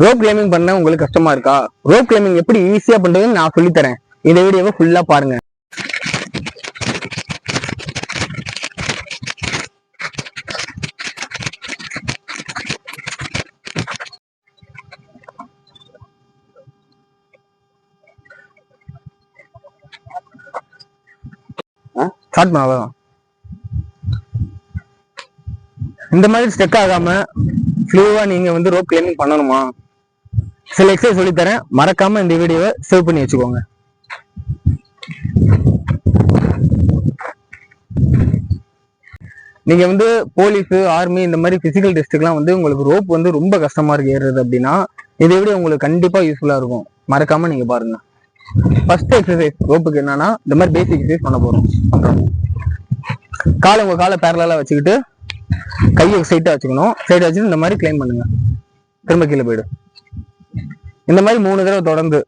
Rope climbing பண்ண உங்களுக்கு கஷ்டமா இருக்கா? ரோப் கிளைம்பிங் எப்படி ஈஸியா பண்றதுன்னு நான் சொல்லி தரேன். இந்த வீடியோவை ஃபுல்லா பாருங்க. ஸ்டார்ட் பண்ணலாம். இந்த மாதிரி ஸ்டெக் ஆகாம ஃப்ளூவா நீங்க வந்து ரோப் கிளைம்பிங் பண்ணணுமா? சில எக்ஸசைஸ் சொல்லி தரேன், மறக்காம இந்த வீடியோவை சேவ் பண்ணி வச்சுக்கோங்க. நீங்க வந்து போலீஸ், ஆர்மி இந்த மாதிரி பிசிக்கல் டெஸ்ட்டுக்கெல்லாம் வந்து உங்களுக்கு ரோப் வந்து ரொம்ப கஷ்டமா இருக்கு ஏறுறது அப்படின்னா இதை விட உங்களுக்கு கண்டிப்பா யூஸ்ஃபுல்லா இருக்கும். மறக்காம நீங்க பாருங்க. ஃபர்ஸ்ட் எக்ஸசைஸ் ரோப்புக்கு என்னன்னா இந்த மாதிரி பேசிக் எக்ஸசைஸ் பண்ண போறோம். உங்க காலை பேரலா வச்சுக்கிட்டு கையை ஸ்ட்ரைட்டா வச்சுக்கணும். ஸ்ட்ரைட்டா வச்சுட்டு இந்த மாதிரி கிளைம் பண்ணுங்க. திரும்ப கீழே போயிடு. இந்த மாதிரி 3 தடவை தொடர்ந்து.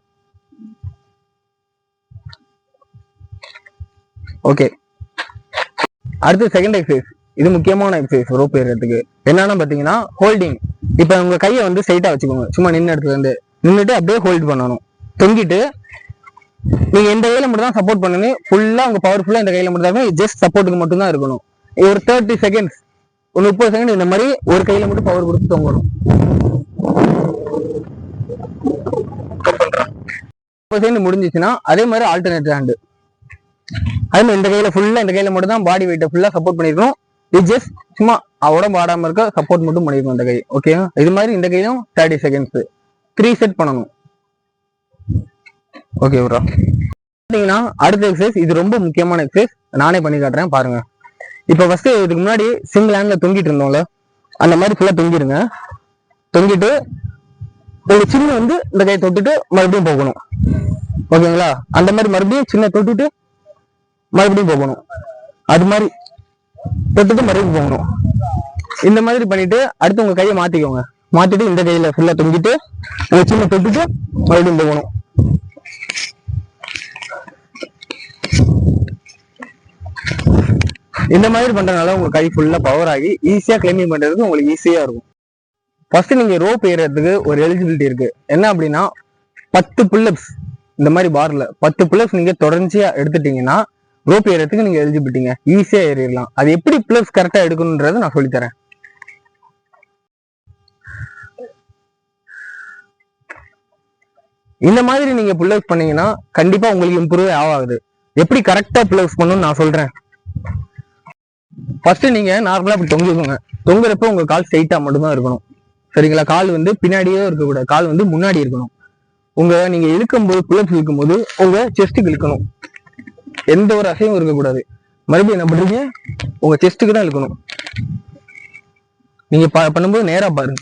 ஓகே, அடுத்து செகண்ட் எக்ஸசைஸ். இது முக்கியமான எக்ஸசைஸ் ரோப் ஏறதுக்கு. என்னன்னு பாத்தீங்கன்னா ஹோல்டிங். இப்ப உங்க கையை வந்து ஸ்ட்ரைட்டா வச்சுக்கோங்க. சும்மா நின்று இடத்துல இருந்து நின்றுட்டு அப்படியே ஹோல்ட் பண்ணணும். தொங்கிட்டு நீங்க இந்த கையில மட்டும் தான் சப்போர்ட் பண்ணணும். ஃபுல்லா உங்க பவர்ஃபுல்லா இந்த கையில மட்டும் தான், ஜஸ்ட் சப்போர்ட்டுக்கு மட்டும் தான் இருக்கணும். ஒரு 30 செகண்ட்ஸ், ஒரு 30 செகண்ட் இந்த மாதிரி ஒரு கையில மட்டும் பவர் கொடுத்து தொங்கணும். 30 செகண்ட் முடிஞ்சிச்சுன்னா அதே மாதிரி ஆல்டர்னேட் ஹேண்ட். அதே மாதிரி இந்த கையில ஃபுல்லா இந்த கையில மட்டும் தான் பாடி வெயிட்டை ஃபுல்லா சப்போர்ட் பண்ணிருக்கணும். இது ஜஸ்ட் சும்மா உடம்பு ஆடாம இருக்க சப்போர்ட் மட்டும் பண்ணிருக்கணும் இந்த கை. ஓகே, இது மாதிரி இந்த கையிலும் 30 செகண்ட்ஸ் 3 செட் பண்ணணும். Okay bro. பாத்தீங்கன்னா அடுத்த எக்ஸசைஸ், இது ரொம்ப முக்கியமான எக்ஸசைஸ். நானே பண்ணி காட்டுறேன் பாருங்க. இப்ப ஃபர்ஸ்ட் இதுக்கு முன்னாடி சிங்கிள் ஹேண்ட்ல தொங்கிட்டு இருந்தோம்ல, அந்த மாதிரி ஃபுல்லா தொங்கிருங்க. தொங்கிட்டு ஒரு சின்ன வந்து இந்த கையை தொட்டுட்டு மறுபடியும் போகணும். ஓகேங்களா? அந்த மாதிரி மறுபடியும் சின்ன தொட்டுட்டு மறுபடியும் போகணும். அது மாதிரி தொட்டுட்டு மறுபடியும் போகணும். இந்த மாதிரி பண்ணிட்டு அடுத்து உங்க கையை மாத்திக்கோங்க. மாத்திட்டு இந்த கையில ஃபுல்லா தொங்கிட்டு ஒரு சின்ன தொட்டுட்டு மறுபடியும் போகணும். இந்த மாதிரி பண்றதுனால உங்க கை ஃபுல்லா பவர் ஆகி ஈஸியா கிளைம்பிங் பண்றதுக்கு உங்களுக்கு ஈஸியா இருக்கும். ஃபர்ஸ்ட் நீங்க ரோப் ஏறதுக்கு ஒரு எலிஜிபிலிட்டி இருக்கு. என்ன அப்படின்னா 10 புல்லப்ஸ். இந்த மாதிரி பார்ல 10 புல்லப்ஸ் நீங்க தொடர்ச்சியா எடுத்துட்டீங்கன்னா ரோப் ஏறதுக்கு நீங்க எலிஜிபிலிட்டிங்க, ஈஸியா ஏறிடலாம். அது எப்படி புல்லப்ஸ் கரெக்டா எடுக்கணும்ன்றது நான் சொல்லித்தரேன். இந்த மாதிரி நீங்க புல்லப்ஸ் பண்ணீங்கன்னா கண்டிப்பா உங்களுக்கு இம்ப்ரூவ் ஆகாது. எப்படி கரெக்டா புல்லப்ஸ் பண்ணணும்னு நான் சொல்றேன். ஃபர்ஸ்ட் நீங்க நார்மலா இப்படி தொங்குங்க. தொங்குறப்ப உங்க கால் ஸ்ட்ரைட்டா மட்டும்தான் இருக்கணும். சரிங்களா? கால் வந்து பின்னாடியே இருக்கக்கூடாது. கால் வந்து முன்னாடி இருக்கணும். நீங்க இழுக்கும் போது, புல்லப்ஸ் இழுக்கும் போது உங்க செஸ்ட்டுக்கு இழுக்கணும். எந்த ஒரு அசையும் இருக்கக்கூடாது. மறுபடியும் என்ன பண்றீங்க? உங்க செஸ்ட்டுக்கு தான் இழுக்கணும். நீங்க பண்ணும்போது நேரா பாருங்க.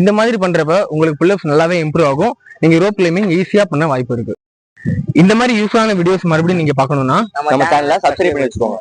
இந்த மாதிரி பண்றப்ப உங்களுக்கு புல்லப்ஸ் நல்லாவே இம்ப்ரூவ் ஆகும். நீங்க ரோப் கிளைம்பிங் ஈஸியா பண்ண வாய்ப்பு இருக்கு. இந்த மாதிரி யூஸ்ஃபுல்லான வீடியோஸ் மறுபடியும் நீங்க பார்க்கணும்னா நம்ம சேனலை சப்ஸ்கிரைப் பண்ணி வச்சுக்கோங்க.